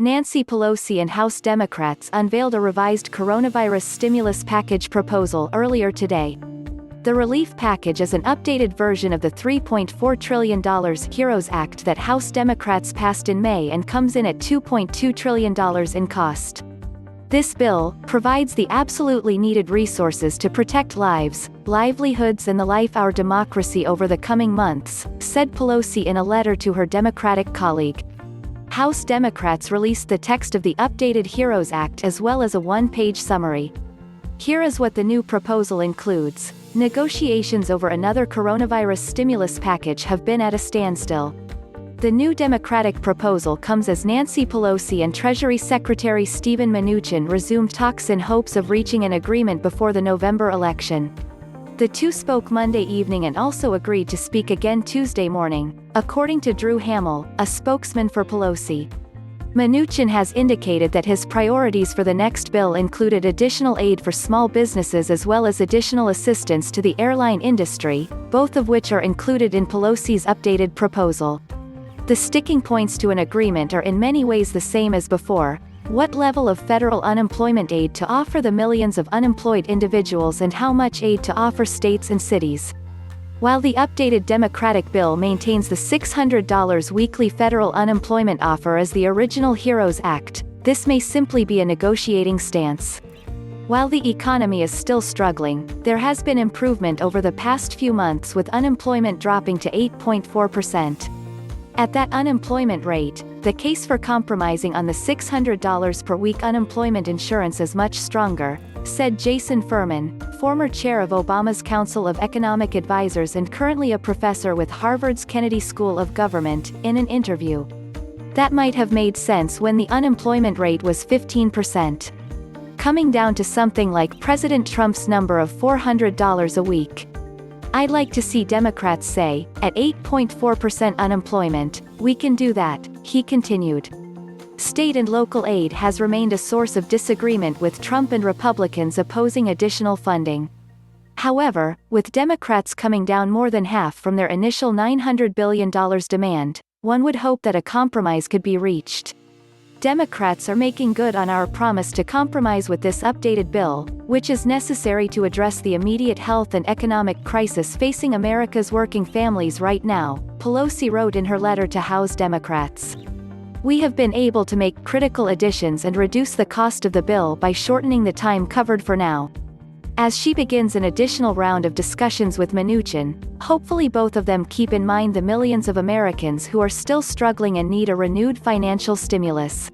Nancy Pelosi and House Democrats unveiled a revised coronavirus stimulus package proposal earlier today. The relief package is an updated version of the $3.4 trillion HEROES Act that House Democrats passed in May and comes in at $2.2 trillion in cost. This bill provides the absolutely needed resources to protect lives, livelihoods and the life our democracy over the coming months, said Pelosi in a letter to her Democratic colleague. House Democrats released the text of the updated HEROES Act as well as a one-page summary. Here is what the new proposal includes. Negotiations over another coronavirus stimulus package have been at a standstill. The new Democratic proposal comes as Nancy Pelosi and Treasury Secretary Steven Mnuchin resumed talks in hopes of reaching an agreement before the November election. The two spoke Monday evening and also agreed to speak again Tuesday morning, according to Drew Hammill, a spokesman for Pelosi. Mnuchin has indicated that his priorities for the next bill included additional aid for small businesses as well as additional assistance to the airline industry, both of which are included in Pelosi's updated proposal. The sticking points to an agreement are in many ways the same as before: what level of federal unemployment aid to offer the millions of unemployed individuals and how much aid to offer states and cities. While the updated Democratic bill maintains the $600 weekly federal unemployment offer as the original HEROES Act, this may simply be a negotiating stance. While the economy is still struggling, there has been improvement over the past few months with unemployment dropping to 8.4%. At that unemployment rate, the case for compromising on the $600 per week unemployment insurance is much stronger, said Jason Furman, former chair of Obama's Council of Economic Advisors and currently a professor with Harvard's Kennedy School of Government, in an interview. That might have made sense when the unemployment rate was 15%. Coming down to something like President Trump's number of $400 a week. I'd like to see Democrats say, at 8.4% unemployment, we can do that, he continued. State and local aid has remained a source of disagreement with Trump and Republicans opposing additional funding. However, with Democrats coming down more than half from their initial $900 billion demand, one would hope that a compromise could be reached. Democrats are making good on our promise to compromise with this updated bill, which is necessary to address the immediate health and economic crisis facing America's working families right now, Pelosi wrote in her letter to House Democrats. We have been able to make critical additions and reduce the cost of the bill by shortening the time covered for now. As she begins an additional round of discussions with Mnuchin, hopefully both of them keep in mind the millions of Americans who are still struggling and need a renewed financial stimulus.